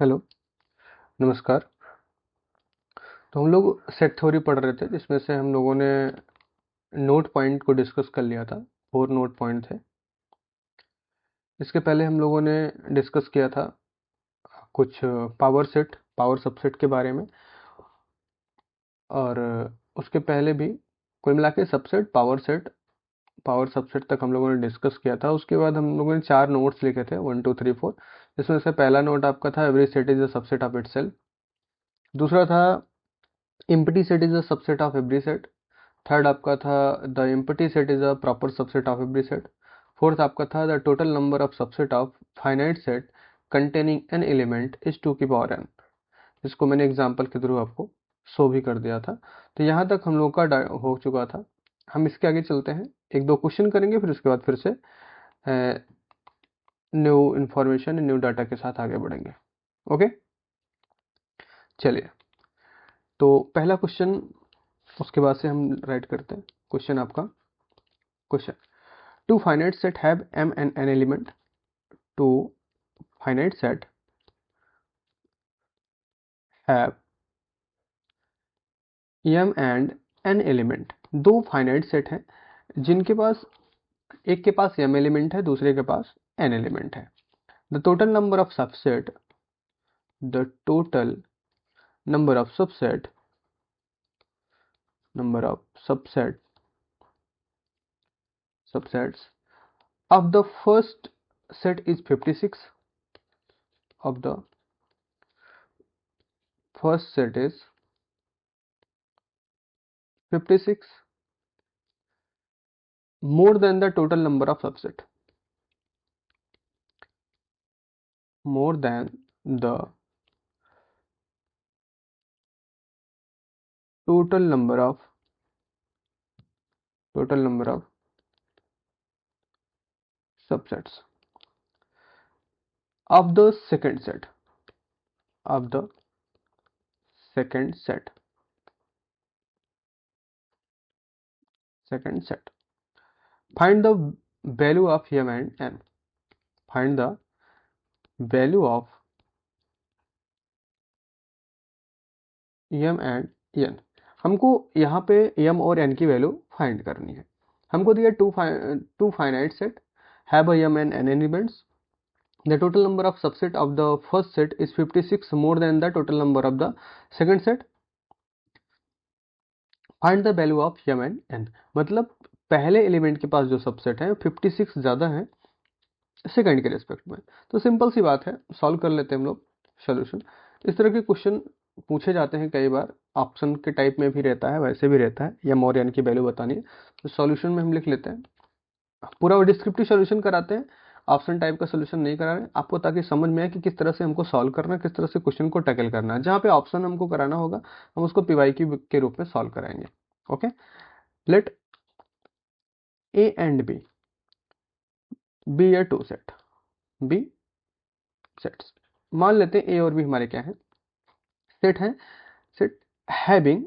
Hello, नमस्कार। तो हम लोग सेट थ्योरी पढ़ रहे थे, जिसमें से हम लोगों ने नोट पॉइंट को डिस्कस कर लिया था। 4 नोट पॉइंट थे। इसके पहले हम लोगों ने डिस्कस किया था कुछ पावर सबसेट के बारे में, और उसके पहले भी कुल मिला के सबसेट, पावर सबसेट तक हम लोगों ने डिस्कस किया था। उसके बाद हम लोगों ने 4 नोट्स लिखे थे, 1 2 3 4। जिसमें से पहला नोट आपका था every set is a subset of itself. दूसरा था empty set is a subset of every set. Third आपका था the empty set is a proper subset of every set. Fourth आपका था the total number of subset of finite set containing an element is 2 की power n। इसको मैंने example के through आपको show भी कर दिया था। तो यहाँ तक हम लोग का हो चुका था। हम इसके आगे चलते हैं, एक दो क्वेश्चन करेंगे, फिर उसके बाद फिर से न्यू इंफॉर्मेशन, न्यू डाटा के साथ आगे बढ़ेंगे। ओके, चलिए। तो पहला क्वेश्चन, उसके बाद से हम राइट करते हैं क्वेश्चन। आपका question: two finite set have m and n element. Two finite set have m and n element. दो फाइनाइट सेट हैं जिनके पास एक के पास m एलिमेंट है, दूसरे के पास n एलिमेंट है। The total number of subset the total number of subset number of subsets of the first set is 56. Of the first set is 56 more than the total number of subset, more than the total number of subsets of the second set, of the second set find the value of m and n. Find the value of m and n. हमको यहाँ पे m और n की value find करनी है। हमको दिया two finite set have a m and n elements. The total number of subset of the first set is 56 more than the total number of the second set. Find the value of m and n. मतलब पहले element के पास जो subset है 56 ज़्यादा है second के respect में। तो सिंपल सी बात है, सॉल्व कर लेते हैं हम लोग सोल्यूशन। इस तरह के क्वेश्चन पूछे जाते हैं कई बार, ऑप्शन के टाइप में भी रहता है, वैसे भी रहता है, या मोर यानी की वैल्यू बतानी है। तो सॉल्यूशन में हम लिख लेते हैं, पूरा डिस्क्रिप्टिव सॉल्यूशन कराते हैं, ऑप्शन टाइप का सॉल्यूशन नहीं करा रहे हैं आपको, ताकि समझ में आए कि किस तरह से हमको सॉल्व करना है, किस तरह से क्वेश्चन को टैकल करना है। जहाँ पे ऑप्शन हमको कराना होगा हम उसको पीवाईक्यू के रूप में सॉल्व कराएंगे। Okay, let A and B a two set, B sets. मान लेते हैं ए और बी हमारे क्या है, सेट है। Set having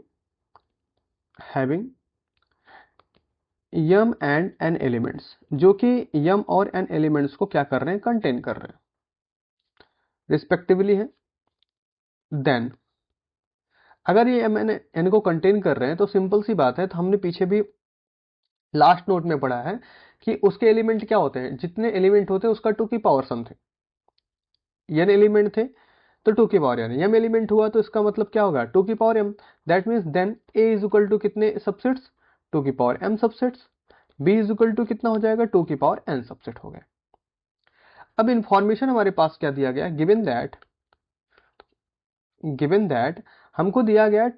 m and n elements, जो कि यम और एन एलिमेंट्स को क्या कर रहे हैं, कंटेन कर रहे हैं रिस्पेक्टिवली है। देन अगर ये एम एन को कंटेन कर रहे हैं तो सिंपल सी बात है, तो हमने पीछे भी लास्ट नोट में पढ़ा है कि उसके एलिमेंट क्या होते हैं, जितने एलिमेंट होते हैं उसका 2 की पावर सम थे। एन एलिमेंट थे तो 2 की पावर एन, एम एलिमेंट हुआ तो इसका मतलब क्या होगा, 2 की power m. That means then A is equal to कितने सबसेट्स, 2 की power m subsets. B is equal to कितना हो जाएगा, 2 की पावर एन सबसेट हो गए। अब इंफॉर्मेशन हमारे पास क्या दिया गया, गिवन दैट हमको दिया गया,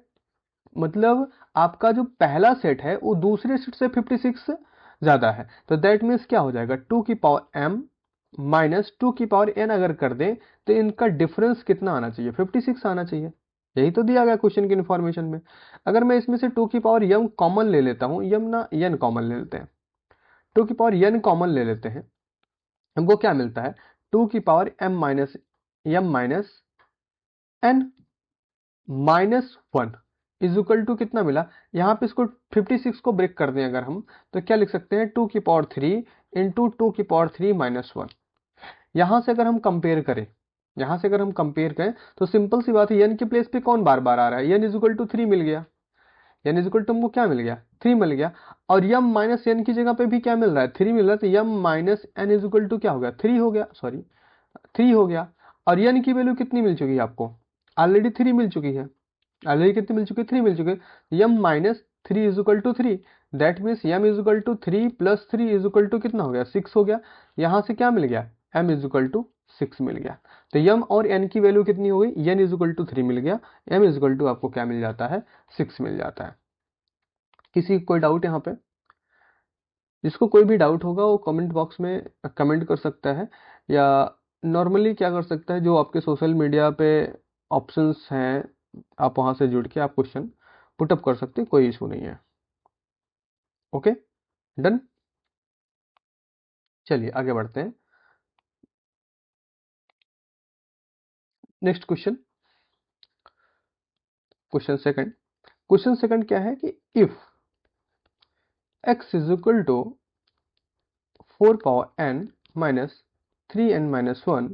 मतलब आपका जो पहला सेट है वो दूसरे सेट से 56 से ज्यादा है। तो दैट मीन्स क्या हो जाएगा, 2 की पावर m माइनस 2 की पावर n अगर कर दें तो इनका डिफरेंस कितना आना चाहिए, 56 आना चाहिए। यही तो दिया गया क्वेश्चन की इन्फॉर्मेशन में। अगर मैं इसमें से 2 की पावर m कॉमन ले लेता हूं, m ना n कॉमन ले लेते हैं, 2 की पावर n कॉमन ले लेते हैं, हमको क्या मिलता है, 2 की power m minus n minus 1 is equal to कितना मिला। यहाँ पे इसको 56 को ब्रेक कर दें अगर हम, तो क्या लिख सकते हैं, 2 की पावर 3 इंटू 2 की पावर 3 माइनस 1। यहाँ से अगर हम कंपेयर करें यहाँ से अगर हम कंपेयर करें तो सिंपल सी बात है, n के प्लेस पे कौन बार बार आ रहा है, n इज इक्वल टू 3 मिल गया, n इज इक्वल टू हमको क्या मिल गया, 3 मिल गया। और m माइनस n की जगह पे भी क्या मिल रहा है, 3 मिल रहा है, तो m minus n is equal to क्या हो गया, 3 हो गया, सॉरी 3 हो गया। और n की वैल्यू कितनी मिल चुकी है आपको, ऑलरेडी 3 मिल चुकी है, ऑलरेडी कितनी मिल चुकी है, 3 मिल चुकी है। m minus 3 is equal to 3, that means m is equal to 3 plus 3 is equal to कितना हो गया, 6 हो गया। यहाँ से क्या मिल गया, m इज इक्वल टू 6 मिल गया। तो m और n की वैल्यू कितनी हो गई, n इज इक्वल टू 3 मिल गया, m इज इक्वल टू आपको क्या मिल जाता है, 6 मिल जाता है। किसी को कोई डाउट यहाँ पे, जिसको कोई भी डाउट होगा वो कमेंट बॉक्स में कमेंट कर सकता है, या नॉर्मली क्या कर सकता है, जो आपके सोशल मीडिया पे ऑप्शंस हैं आप वहाँ से जुड़ के आप क्वेश्चन पुटअप कर सकते हैं, कोई इशू नहीं है। Okay, done. चलिए आगे बढ़ते हैं। नेक्स्ट क्वेश्चन, क्वेश्चन सेकंड क्या है कि if x is equal to 4 power n minus 3n minus 1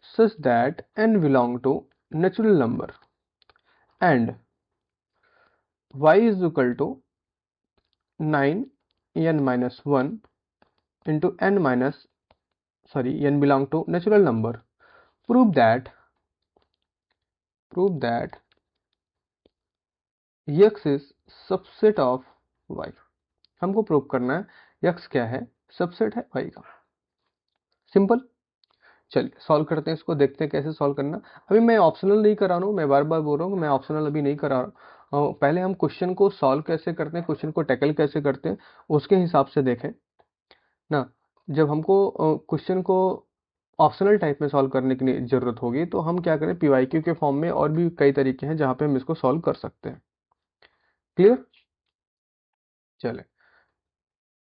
such that n belong to natural number and y is equal to 9n minus 1 into n minus n belong to natural number, prove that x is subset of y। हमको prove करना है x क्या है, subset है y का। Simple, चलिए solve करते हैं इसको, देखते हैं कैसे सॉल्व करना। अभी मैं ऑप्शनल नहीं करा रहा हूँ, मैं बार बार बोल रहा हूँ मैं ऑप्शनल अभी नहीं करा रहा हूँ। पहले हम क्वेश्चन को सॉल्व कैसे करते हैं, क्वेश्चन को टैकल कैसे करते हैं, उसके हिसाब से देखें ना। जब हमको क्वेश्चन को ऑप्शनल टाइप में सॉल्व करने की जरूरत होगी तो हम क्या करें, पीवाईक्यू के फॉर्म में और भी कई तरीके हैं जहाँ पे हम इसको सॉल्व कर सकते हैं। क्लियर,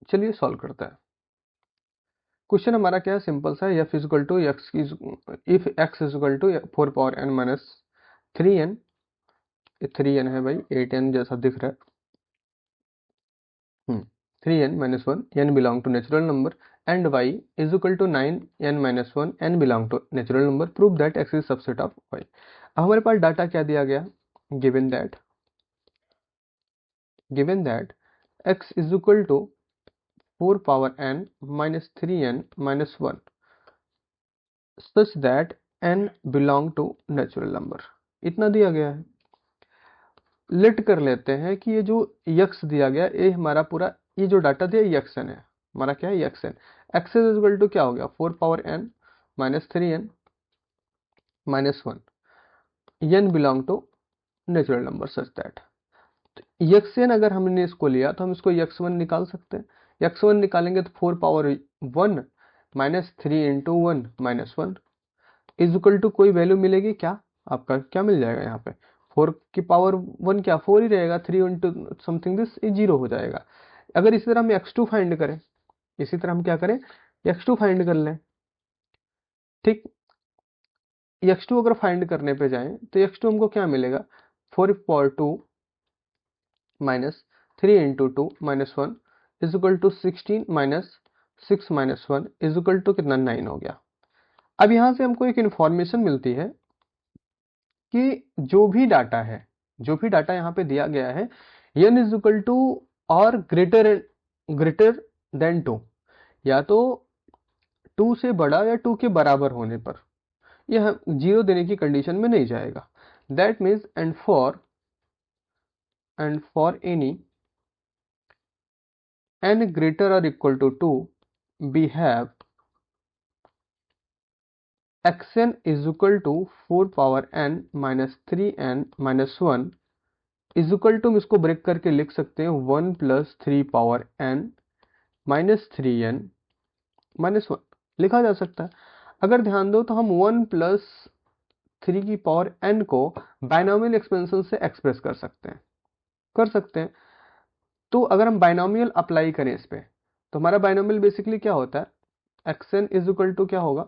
चलिए सॉल्व करता है। क्वेश्चन हमारा क्या है, सिंपल सा है, f equal to x if x equal to 4 power n minus 3n, 3n है भाई, 8n जैसा दिख रहा है, 3n minus 1, n belong to natural number and y is equal to 9n minus 1, n belong to natural number, prove that x is subset of y। अब हमारे पास data क्या दिया गया, given that x is equal to 4 power n minus 3n minus 1 such that n belong to natural number, इतना दिया गया है। लेट कर लेते हैं कि ये जो x दिया गया, ये हमारा पूरा, ये जो डाटा दिया ये xn है, हमारा क्या है xn। x is equal to क्या हो गया, 4 power n minus 3n minus 1, n belong to natural number such that. xn अगर हमने इसको लिया तो हम इसको x1 निकाल सकते हैं। x1 निकालेंगे तो 4 power 1 minus 3 into 1 minus 1 is equal to कोई वैल्यू मिलेगी क्या, आपका क्या मिल जाएगा यहाँ पे, 4 की पावर 1 क्या 4 ही रहेगा, 3 इंटू समथिंग दिस 0 हो जाएगा। अगर इसी तरह हम x2 फाइंड करें, इसी तरह हम क्या करें, x2 फाइंड कर लें, ठीक। x2 अगर फाइंड करने पे जाएं तो x2 हमको क्या मिलेगा, 4 power 2 minus 3 into 2 minus 1 is equal to 16 minus 6 minus 1 is equal to कितना 9 हो गया। अब यहाँ से हमको एक इंफॉर्मेशन मिलती है कि जो भी डाटा है, जो भी डाटा यहाँ पे दिया गया है, n इज इक्वल टू और ग्रेटर देन 2, या तो 2 से बड़ा या 2 के बराबर होने पर यह 0 देने की कंडीशन में नहीं जाएगा। That means and for any n greater or equal to 2 we have xn is equal to 4 power n minus 3n minus 1 is equal to, हम इसको ब्रेक करके लिख सकते हैं 1 plus 3 power n minus 3n minus 1 लिखा जा सकता है। अगर ध्यान दो तो हम 1 प्लस 3 की पावर n को बायनोमियल एक्सपेंशन से एक्सप्रेस कर सकते हैं। तो अगर हम बायनोमियल अप्लाई करें इस पे, तो हमारा बायनोमियल बेसिकली क्या होता है, xn इज इक्वल टू क्या होगा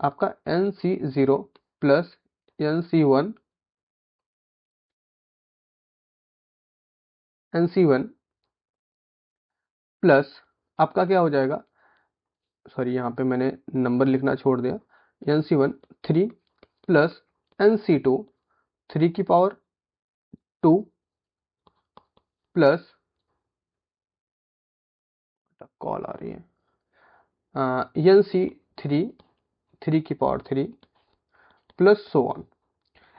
आपका nc0 प्लस nc1 प्लस आपका क्या हो जाएगा, सॉरी यहाँ पे मैंने नंबर लिखना छोड़ दिया, nc1 3 प्लस NC2 3 की पावर 2 प्लस, कॉल आ रही है, NC3 3 की पावर 3 प्लस सो ऑन।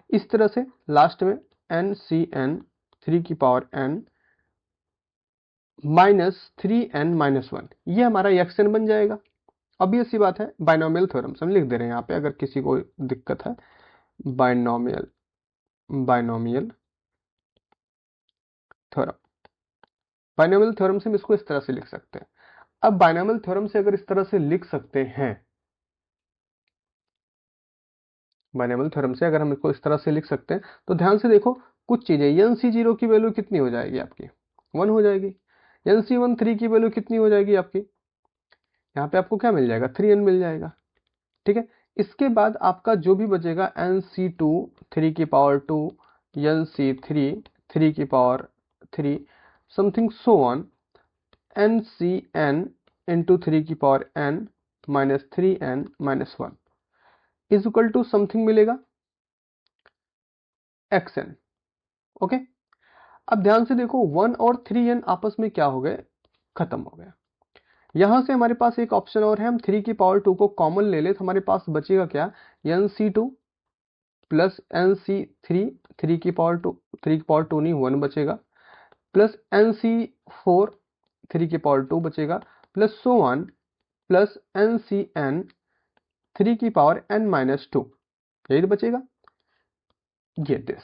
इस तरह से लास्ट में NCN 3 की पावर n माइनस 3n-1, ये हमारा xn बन जाएगा। अब ये सी बात है, बाइनोमियल थ्योरम हम लिख दे रहे हैं यहाँ पे, अगर किसी को दिक्कत है। बाइनोमियल थ्योरम, बाइनोमियल थ्योरम से हम इसको इस तरह से लिख सकते हैं। अब बाइनोमियल थ्योरम से अगर इस तरह से लिख सकते हैं, बाइनोमियल थ्योरम से अगर हम इसको इस तरह से लिख सकते हैं, तो ध्यान से देखो कुछ चीजें, NC0 की वैल्यू कितनी हो जाएगी आपकी, 1 हो जाएगी। NC1 3 की वैल्यू कितनी हो जाएगी आपकी, यहाँ पे आपको क्या मिल जाएगा, 3n मिल जाएगा। ठीक है, इसके बाद आपका जो भी बचेगा NC2 3 की पावर 2, NC3 3 की power 3, something so on, NCN into 3 की power n minus 3n-1 is equal to something मिलेगा xn। ओके, अब ध्यान से देखो 1 और 3n आपस में क्या हो गए, खत्म हो गया। यहां से हमारे पास एक ऑप्शन और है, हम 3 की पावर 2 को कॉमन ले ले तो हमारे पास बचेगा क्या, NC2 प्लस NC3 3 की पावर 2, 3 की पावर 2 नहीं 1 बचेगा, प्लस NC4 3 की पावर 2 बचेगा, plus so on, plus NCN 3 की पावर n-2, यही तो बचेगा, ये दिस।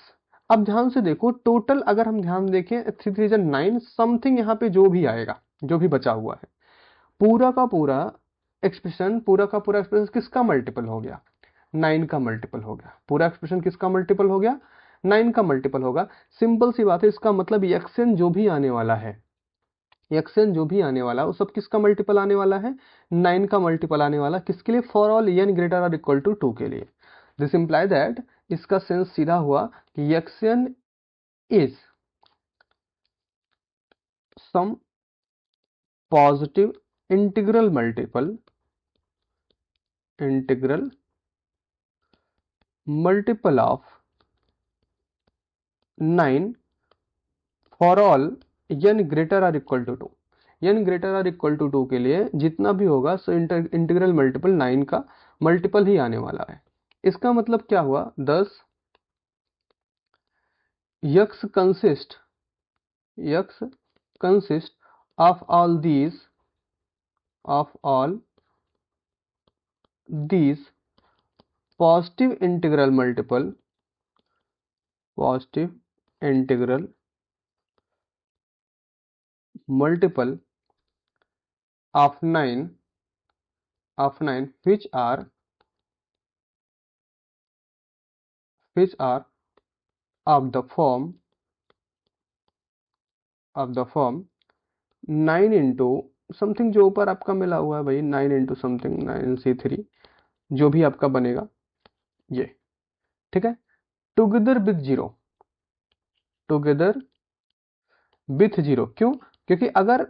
अब ध्यान से देखो टोटल अगर हम ध्यान देखें 3 3 9 समथिंग, यहाँ पे जो भी आएगा, जो भी बचा हुआ है, पूरा का पूरा एक्सप्रेशन, किसका मल्टीपल हो गया, 9 का मल्टीपल हो गया। पूरा एक्सप्रेशन किसका मल्टीपल हो गया, 9 का मल्टीपल होगा। सिंपल सी बात है, इसका मतलब एक्सएन जो भी आने वाला है, एक्सएन जो भी आने वाला है वो सब किसका मल्टीपल आने वाला है, 9 का मल्टीपल आने वाला, किसके लिए, फॉर ऑल n ग्रेटर और इक्वल टू 2 के लिए। दिस इंप्लाई दैट, इसका सेंस सीधा हुआ कि x n is some positive integral multiple of 9 for all n greater और इक्वल टू 2। n ग्रेटर और इक्वल टू 2 के लिए जितना भी होगा सो इंटीग्रल मल्टीपल 9 का मल्टीपल ही आने वाला है। इसका मतलब क्या हुआ, 10 x consist of all these positive integral multiple of 9 which are of the form 9 into something, जो ऊपर आपका मिला हुआ है भाई, 9 इंटू समथिंग 9C3, जो भी आपका बनेगा ये। ठीक है, टुगेदर विथ जीरो, क्यों, क्योंकि अगर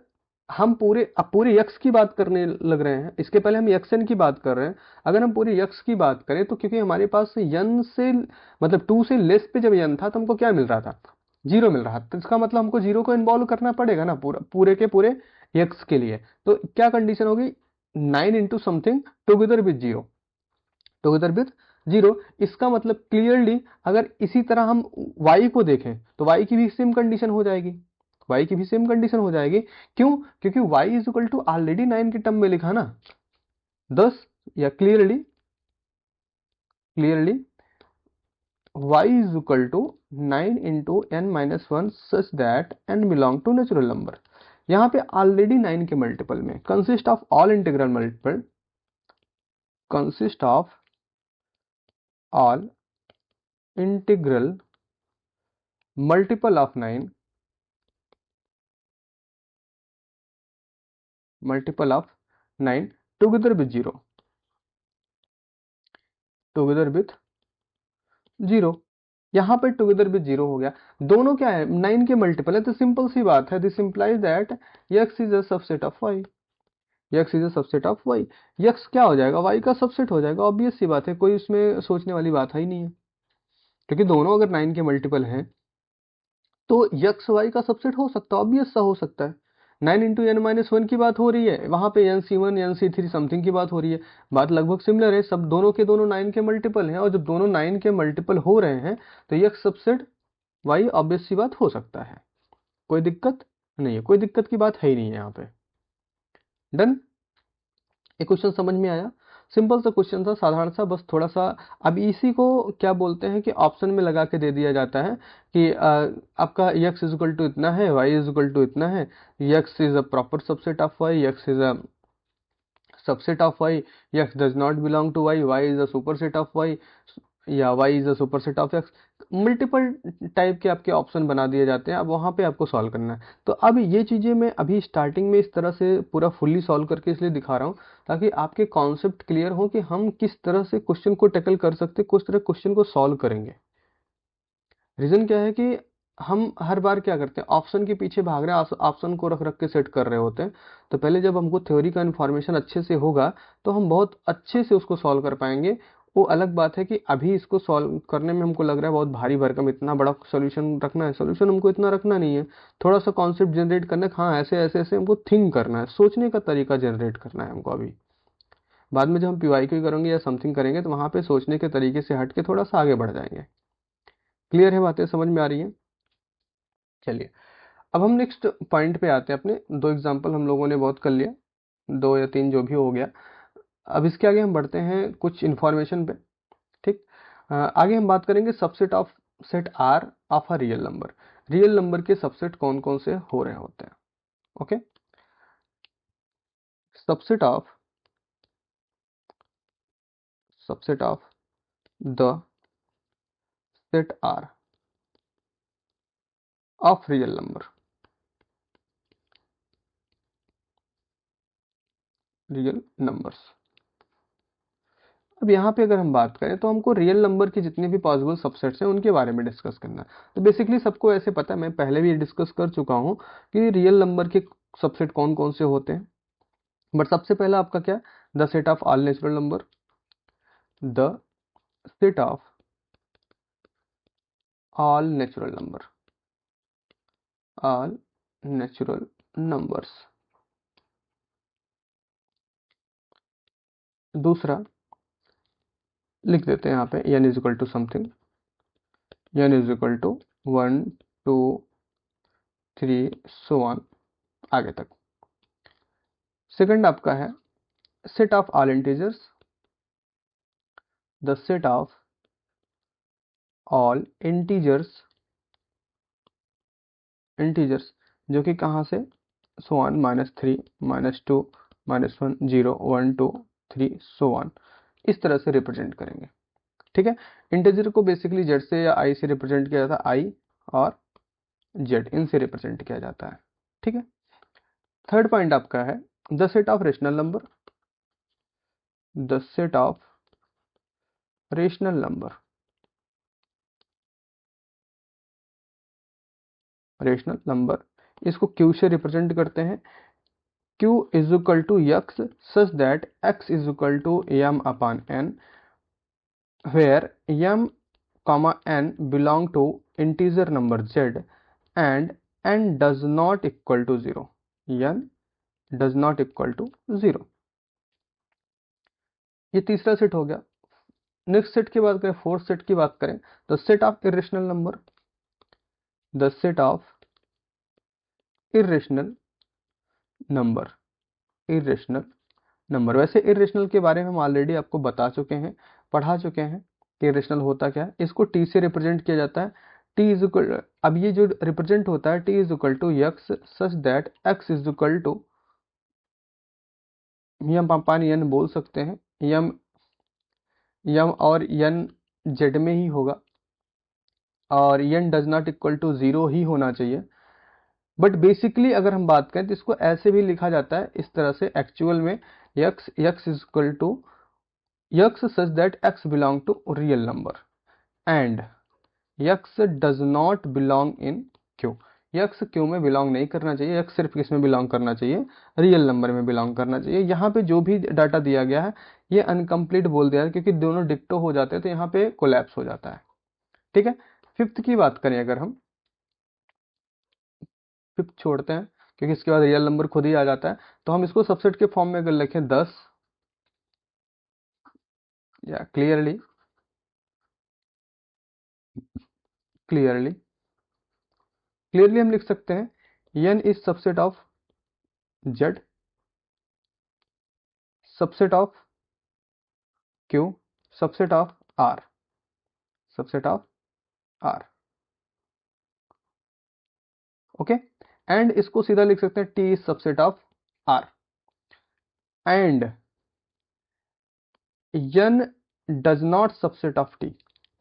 हम पूरे x की बात करने लग रहे हैं, इसके पहले हम xn की बात कर रहे हैं, अगर हम पूरे x की बात करें तो क्योंकि हमारे पास n से मतलब 2 से लेस पे जब n था तो हमको क्या मिल रहा था, 0 मिल रहा था। तो इसका मतलब हमको 0 को इन्वॉल्व करना पड़ेगा ना पूरे के पूरे x के लिए। तो क्या कंडीशन होगी, 9 into something together with zero. इसका मतलब क्लियरली अगर इसी तरह हम y को देखें तो y की भी सेम कंडीशन हो जाएगी, क्यों, क्योंकि y is equal to already 9 के टर्म में लिखा ना 10, या clearly y is equal to 9 into n-1 such that n belong to natural number. यहाँ पे ऑलरेडी 9 के मल्टीपल में consist of all integral multiple of 9 together with zero. यहाँ पे टुगेदर विथ जीरो हो गया, दोनों क्या है, 9 के मल्टीपल है, तो सिंपल सी बात है, this implies that x is a subset of y। X is a subset of y. X क्या हो जाएगा, वाई का सबसेट हो जाएगा, ऑब्वियस सी बात है, कोई उसमें सोचने वाली बात है ही नहीं है, क्योंकि दोनों अगर 9 के मल्टीपल हैं तो यक्स वाई का सबसेट हो सकता है, ऑब्वियस सा हो सकता है। 9 इंटू एन माइनस वन की बात हो रही है, वहां पे N C one N C three something की बात हो रही है, बात लगभग सिमिलर है, सब दोनों के दोनों 9 के मल्टीपल हैं, और जब दोनों 9 के मल्टीपल हो रहे हैं तो यक्स सबसेट वाई ऑब्वियस सी बात हो सकता है, कोई दिक्कत नहीं है, कोई दिक्कत की बात है ही नहीं है यहाँ पे। डन, ये क्वेश्चन समझ में आया, सिंपल सा क्वेश्चन था, साधारण सा, बस थोड़ा सा। अब इसी को क्या बोलते हैं कि ऑप्शन में लगा के दे दिया जाता है कि आपका x इज इक्वल टू इतना है, y इज इक्वल टू इतना है, x is a proper subset of y, x is a subset of y, x does not belong to y, y is a superset of y, या y is a superset of x। Multiple type के आपके option बना दिए जाते हैं, अब वहां पे आपको सॉल्व करना है। तो अब ये चीजें मैं अभी स्टार्टिंग में इस तरह से पूरा फुल्ली सॉल्व करके इसलिए दिखा रहा हूँ ताकि आपके कॉन्सेप्ट क्लियर हो कि हम किस तरह से क्वेश्चन को टैकल कर सकते हैं, किस तरह क्वेश्चन को सॉल्व करेंगे। रीजन क्या है कि हम हर बार क्या करते हैं, ऑप्शन के पीछे भाग रहे हैं, ऑप्शन को रख रख के सेट कर रहे होते हैं। तो पहले जब हमको थ्योरी का इन्फॉर्मेशन अच्छे से होगा तो हम बहुत अच्छे से उसको सॉल्व कर पाएंगे। वो अलग बात है कि अभी इसको सॉल्व करने में हमको लग रहा है बहुत भारी भरकम, इतना बड़ा सोल्यूशन रखना है, सोल्यूशन हमको इतना रखना नहीं है, थोड़ा सा कॉन्सेप्ट जनरेट करना है, हाँ ऐसे ऐसे ऐसे हमको थिंक करना है, सोचने का तरीका जनरेट करना है हमको अभी। बाद में जब हम पीवाईक्यू करेंगे या समथिंग करेंगे तो वहां पे सोचने के तरीके से हट के थोड़ा सा आगे बढ़ जाएंगे। क्लियर है, बातें समझ में आ रही है? चलिए, अब हम नेक्स्ट पॉइंट पे आते हैं। अपने दो एग्जांपल हम लोगों ने बहुत कर लिया, दो या तीन जो भी हो गया। अब इसके आगे हम बढ़ते हैं कुछ इन्फॉर्मेशन पे। ठीक, आगे हम बात करेंगे subset of set R of a real number. Real number के सबसेट कौन कौन से हो रहे होते हैं। Okay, subset of the set R of real number, real numbers. अब यहाँ पे अगर हम बात करें तो हमको रियल नंबर के जितने भी पॉसिबल सबसेट्स हैं उनके बारे में डिस्कस करना है। तो बेसिकली सबको ऐसे पता है, मैं पहले भी डिस्कस कर चुका हूँ कि रियल नंबर के सबसेट कौन कौन से होते हैं। बट सबसे पहला आपका क्या, the set of all natural number, the set of all natural number, all natural numbers. दूसरा लिख देते हैं यहाँ पे n is equal to something, n is equal to 1 2 3 so on आगे तक। सेकंड आपका है set of all integers, the set of all integers, integers जो कि कहाँ से, सो ऑन -3 -2 -1 0 1 2 3 सो ऑन, इस तरह से रिप्रेजेंट करेंगे। ठीक है, इंटीजर को बेसिकली जेड से या आई से रिप्रेजेंट किया जाता है, आई और जेड इनसे रिप्रेजेंट किया जाता है। ठीक है, थर्ड पॉइंट आपका है the set of rational number, the set of rational number, rational number इसको क्यू से रिप्रेजेंट करते हैं, q is equal to x such that x is equal to m upon n, where m comma n belong to integer number z and n does not equal to 0, n does not equal to 0। ये तीसरा set हो गया। Next set की बात करें, fourth set की बात करें तो set of irrational number, the set of irrational number, irrational number. वैसे इरेशनल के बारे में हम ऑलरेडी आपको बता चुके हैं, पढ़ा चुके हैं कि इरेशनल होता क्या है। इसको टी से रिप्रेजेंट किया जाता है, टी इज इक्वल, अब ये जो रिप्रेजेंट होता है T is equal to X such that X is equal to, यम पापा एन बोल सकते हैं, यम यम और एन जेड में ही होगा और n does not equal to 0 ही होना चाहिए। बट बेसिकली अगर हम बात करें तो इसको ऐसे भी लिखा जाता है इस तरह से एक्चुअल में, x x is equal to x such that x belong to real number and x does not belong in q। X Q में बिलोंग नहीं करना चाहिए, यक्स सिर्फ किस में बिलोंग करना चाहिए, रियल नंबर में बिलोंग करना चाहिए। यहाँ पे जो भी डाटा दिया गया है ये अनकम्प्लीट बोल दिया है, क्योंकि दोनों डिक्टो हो जाते हैं तो यहाँ पे कोलैप्स हो जाता है। ठीक है, फिफ्थ की बात करें अगर हम, फिफ्थ छोड़ते हैं क्योंकि इसके बाद रियल नंबर खुद ही आ जाता है, तो हम इसको सबसेट के फॉर्म में अगर लिखें 10, या क्लियरली क्लियरली क्लियरली हम लिख सकते हैं n is subset of z, subset of q, subset of r, subset of r। Okay, and इसको सीधा लिख सकते हैं t is subset of r, and n does not subset of t,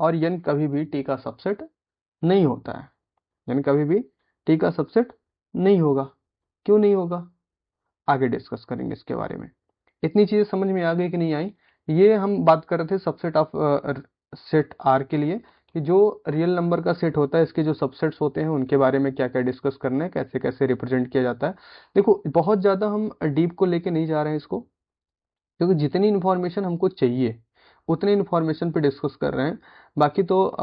और n कभी भी t का सबसेट नहीं होता है, n कभी भी t का सबसेट नहीं होगा। क्यों नहीं होगा, आगे डिस्कस करेंगे इसके बारे में। इतनी चीजें समझ में आ गई कि नहीं आई? ये हम बात कर रहे थे सबसेट ऑफ सेट आर के लिए, कि जो रियल नंबर का सेट होता है इसके जो सबसेट्स होते हैं उनके बारे में क्या क्या डिस्कस करना है, कैसे कैसे रिप्रेजेंट किया जाता है। देखो बहुत ज़्यादा हम डीप को लेके नहीं जा रहे हैं इसको, क्योंकि जितनी इन्फॉर्मेशन हमको चाहिए उतनी इन्फॉर्मेशन पे डिस्कस कर रहे हैं। बाकी तो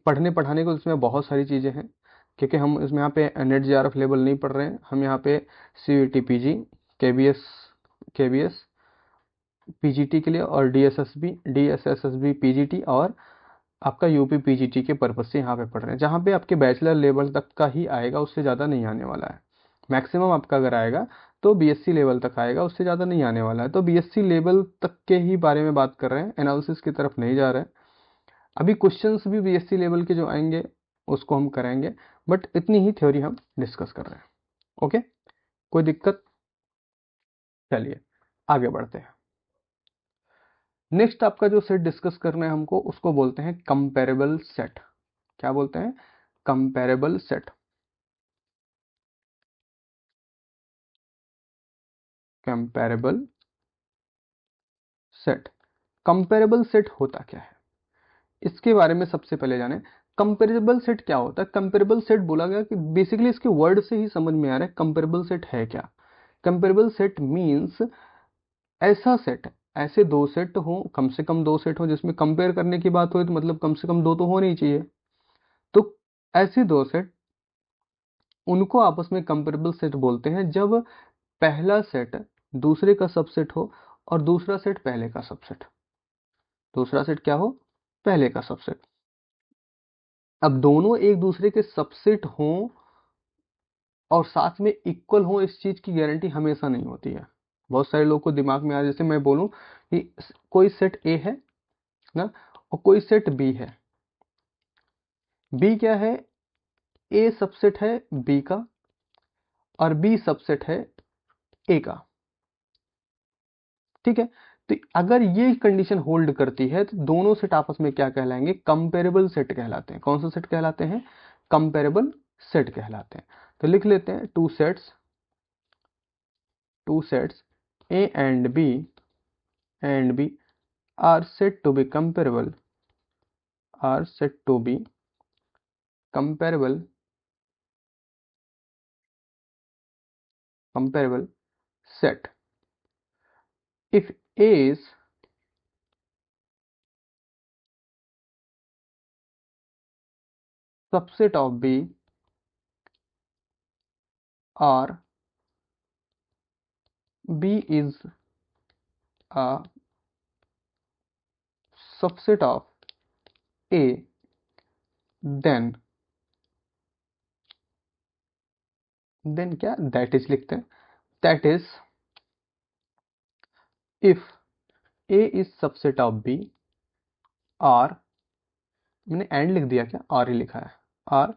पढ़ने पढ़ाने को इसमें बहुत सारी चीज़ें हैं, क्योंकि हम इसमें यहाँ पे नेट जेआरएफ लेवल नहीं पढ़ रहे हैं, हम यहाँ पे सीयूईटी पीजी, केबीएस पीजीटी के लिए, और डीएसएसएसबी पीजीटी, और आपका यूपी पीजीटी के पर्पज से यहाँ पे पढ़ रहे हैं, जहाँ पे आपके बैचलर लेवल तक का ही आएगा, उससे ज़्यादा नहीं आने वाला है। मैक्सिमम आपका अगर आएगा तो बीएससी लेवल तक आएगा, उससे ज़्यादा नहीं आने वाला है। तो बीएससी लेवल तक के ही बारे में बात कर रहे हैं, एनालिसिस की तरफ नहीं जा रहे हैं। अभी क्वेश्चंस भी बीएससी लेवल के जो आएंगे उसको हम करेंगे, बट इतनी ही थ्योरी हम डिस्कस कर रहे हैं। ओके, कोई दिक्कत? चलिए आगे बढ़ते हैं। नेक्स्ट आपका जो सेट डिस्कस करना है हमको, उसको बोलते हैं कंपेरेबल सेट। क्या बोलते हैं? Comparable set. Comparable set, comparable set होता क्या है इसके बारे में सबसे पहले जाने। कंपेरेबल सेट क्या होता है? कंपेरेबल सेट बोला गया कि बेसिकली इसके वर्ड से ही समझ में आ रहा है कंपेरेबल सेट है क्या। कंपेरेबल सेट मींस ऐसा सेट, ऐसे दो सेट हो, कम से कम दो सेट हो, जिसमें कंपेयर करने की बात हो तो मतलब कम से कम दो तो होने ही चाहिए। तो ऐसे दो सेट, उनको आपस में कंपेरेबल सेट बोलते हैं जब पहला सेट दूसरे का सबसेट हो और दूसरा सेट पहले का सबसेट। दूसरा सेट क्या हो? पहले का सबसेट। अब दोनों एक दूसरे के सबसेट हों और साथ में इक्वल हों, इस चीज की गारंटी हमेशा नहीं होती है। बहुत सारे लोग को दिमाग में आ, जैसे मैं बोलूं कि कोई सेट ए है ना, और कोई सेट बी है। बी क्या है? ए सबसेट है बी का, और बी सबसेट है ए का। ठीक है, तो अगर ये कंडीशन होल्ड करती है तो दोनों सेट आपस में क्या कहलाएंगे? कंपेरेबल सेट कहलाते हैं। कौन सा सेट कहलाते हैं? कंपेरेबल सेट कहलाते हैं। तो लिख लेते हैं two sets A and B are set to be comparable, are set to be comparable set if A is subset of B or B is a subset of A, then क्या that is लिखते हैं, that is if A is subset of B or, मैंने and लिख दिया क्या, और ही लिखा है, और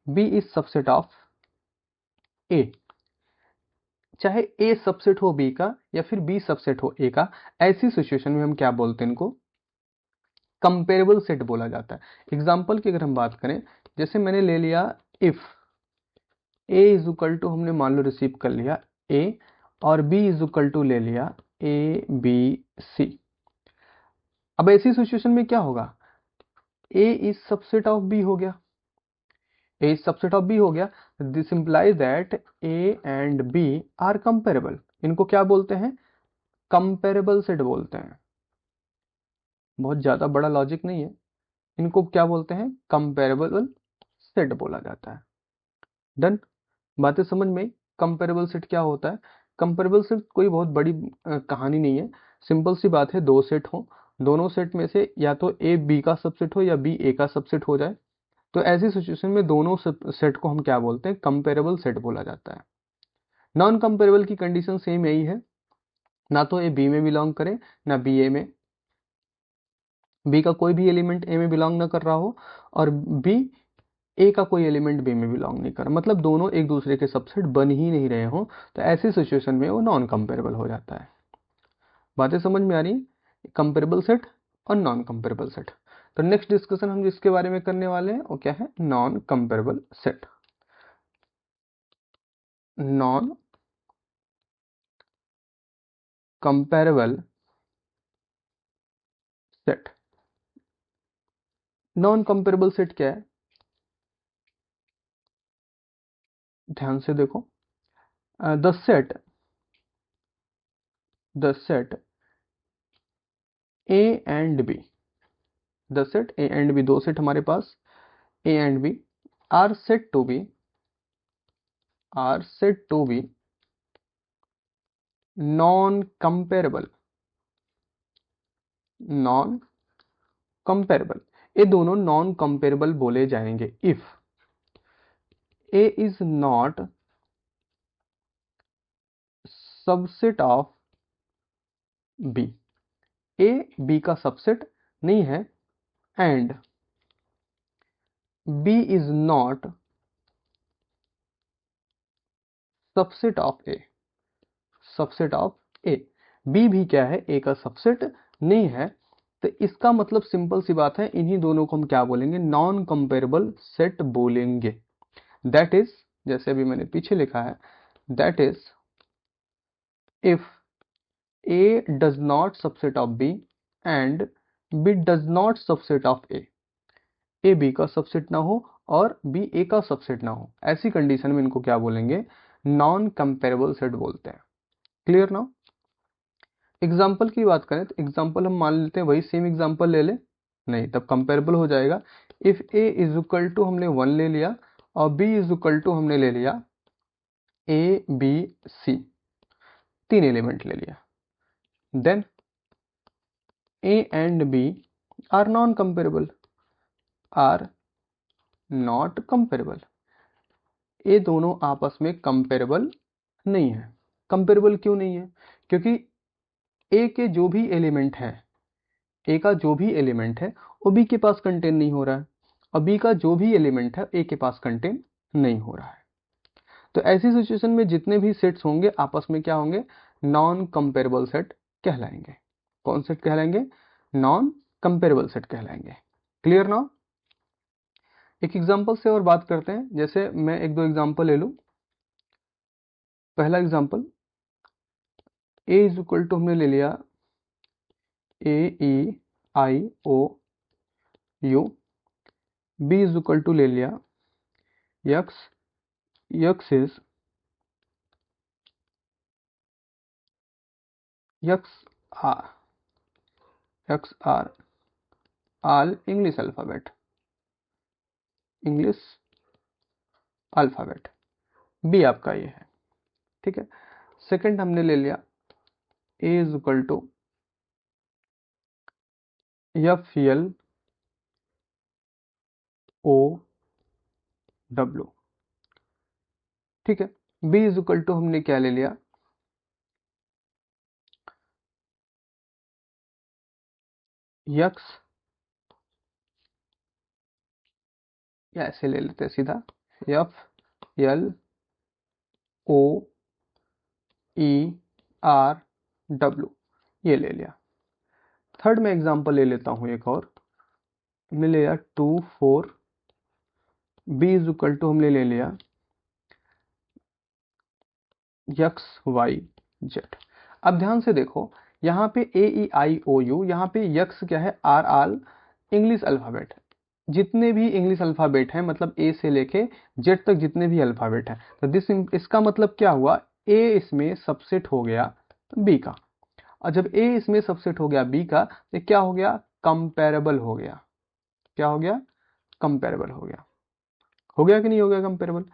B is subset of A, चाहे A सबसेट हो B का या फिर B सबसेट हो A का, ऐसी सिचुएशन में हम क्या बोलते हैं? इनको कंपेरेबल सेट बोला जाता है। एग्जाम्पल की अगर हम बात करें, जैसे मैंने ले लिया if A is equal to, हमने मान लो रिसीव कर लिया ए, और बी इज इक्वल टू ले लिया ए बी सी। अब ऐसी सिचुएशन में क्या होगा? A is subset of B हो गया, A is subset of B हो गया, this implies that A and B are comparable. इनको क्या बोलते हैं? कंपेरेबल सेट बोलते हैं। बहुत ज्यादा बड़ा लॉजिक नहीं है, इनको क्या बोलते हैं? कंपेरेबल सेट बोला जाता है। डन, बातें समझ में? कंपेरेबल सेट क्या होता है? कंपेरेबल सेट कोई बहुत बड़ी कहानी नहीं है, सिंपल सी बात है। दो सेट हो, दोनों सेट में से या तो ए बी का सबसेट हो या बी ए का सबसेट हो जाए, तो ऐसी सिचुएशन में दोनों सेट को हम क्या बोलते हैं? कंपेरेबल सेट बोला जाता है। नॉन कंपेरेबल की कंडीशन सेम यही है, ना तो ए बी में बिलोंग करे ना बी ए में, बी का कोई भी एलिमेंट ए में बिलोंग ना कर रहा हो और बी ए का कोई एलिमेंट बी में बिलोंग नहीं कर, मतलब दोनों एक दूसरे के सबसेट बन ही नहीं रहे हो, तो ऐसी सिचुएशन में वो नॉन कंपेरेबल हो जाता है। बातें समझ में आ रही? कंपेरेबल सेट और नॉन कंपेरेबल सेट। तो नेक्स्ट डिस्कशन हम जिसके बारे में करने वाले हैं वो क्या है? Non comparable set. Non comparable set. Non comparable set क्या है? ध्यान से देखो, the set A and B, the set A and B, दो सेट हमारे पास A and B are set to be non comparable, non comparable. ये दोनों नॉन कंपेरेबल बोले जाएंगे if A is not subset of B, A B का subset नहीं है, and B is not subset of A, subset of A, B भी क्या है? ए का सबसेट नहीं है। तो इसका मतलब सिंपल सी बात है, इन्हीं दोनों को हम क्या बोलेंगे? नॉन कंपेरेबल सेट बोलेंगे। दैट इज, जैसे अभी मैंने पीछे लिखा है, that is if A does not subset of B and B does not subset of A B का सबसेट ना हो और बी ए का सबसेट ना हो, ऐसी कंडीशन में इनको क्या बोलेंगे? नॉन कंपेरेबल सेट बोलते हैं। क्लियर ना? एग्जाम्पल की बात करें तो एग्जाम्पल हम मान लेते हैं वही सेम एग्जाम्पल ले ले, नहीं तब कंपेरेबल हो जाएगा। If A is equal to हमने 1 ले लिया और बी इज इक्वल टू हमने ले लिया ए बी सी, तीन एलिमेंट ले लिया, then A and B are non comparable, are not comparable. ये दोनों आपस में कंपेरेबल नहीं है। कंपेरेबल क्यों नहीं है? क्योंकि ए के जो भी एलिमेंट है, ए का जो भी एलिमेंट है वो बी के पास कंटेन नहीं हो रहा है, और बी का जो भी एलिमेंट है ए के पास कंटेन नहीं हो रहा है। तो ऐसी सिचुएशन में जितने भी सेट्स होंगे आपस में क्या होंगे? नॉन कंपेरेबल सेट कहलाएंगे। कौन सेट कहलाएंगे? नॉन कंपेरेबल सेट कहलाएंगे। क्लियर ना? एक एग्जांपल से और बात करते हैं, जैसे मैं एक दो एग्जांपल ले लूं। पहला example, A is equal to हमने ले लिया A E I O U, B is equal to ले लिया x, x is x are, x are all English alphabet, English alphabet, B आपका ये है। ठीक है, सेकंड हमने ले लिया A is equal to F L O W. ठीक है, बी इज इक्वल टू हमने क्या ले लिया? यक्स, या ऐसे ले लेते हैं सीधा, F L O E R W, ये ले लिया। थर्ड में एग्जांपल ले लेता हूं एक और, हमने ले लिया 2 4, बी इज इक्वल टू हमने ले लिया यक्स वाई जेड। अब ध्यान से देखो, यहाँ पे ए ई आई ओ यू, यहाँ पे यक्स क्या है? आर आल इंग्लिश अल्फाबेट, जितने भी इंग्लिश अल्फ़ाबेट हैं, मतलब ए से लेके जेड तक जितने भी अल्फ़ाबेट हैं, तो इसका मतलब क्या हुआ, ए इसमें सबसेट हो गया बी का। और जब ए इसमें सबसेट हो गया बी का, तो क्या हो गया, कंपेरेबल हो गया। क्या हो गया, कंपेरेबल हो गया कि नहीं हो गया कंपेरेबल।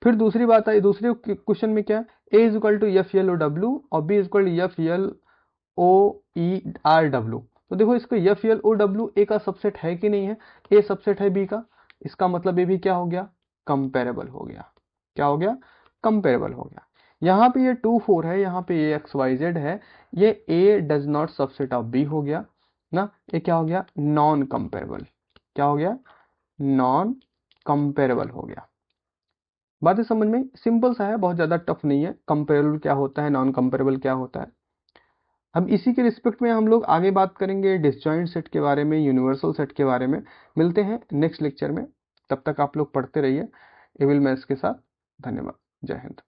फिर दूसरी बात आई, दूसरे क्वेश्चन में क्या है, A is equal to F L O W और B is equal to F L O E R W. तो देखो इसको F L O W A का सबसेट है कि नहीं है, ए सबसेट है बी का, इसका मतलब ये भी क्या हो गया, कंपेरेबल हो गया। क्या हो गया, कंपेरेबल हो गया। यहाँ पे ये 2 4 है, यहाँ पे ये एक्स वाई जेड है, ये A does not subset of B हो गया ना, ये क्या हो गया, नॉन कंपेरेबल। क्या हो गया, नॉन कंपेरेबल हो गया। बातें समझ में, सिंपल सा है, बहुत ज़्यादा टफ नहीं है। कंपेरेबल क्या होता है, नॉन कंपेरेबल क्या होता है। अब इसी के रिस्पेक्ट में हम लोग आगे बात करेंगे डिसजॉइंट सेट के बारे में, यूनिवर्सल सेट के बारे में। मिलते हैं नेक्स्ट लेक्चर में, तब तक आप लोग पढ़ते रहिए एविल मैथ्स के साथ। धन्यवाद, जय हिंद।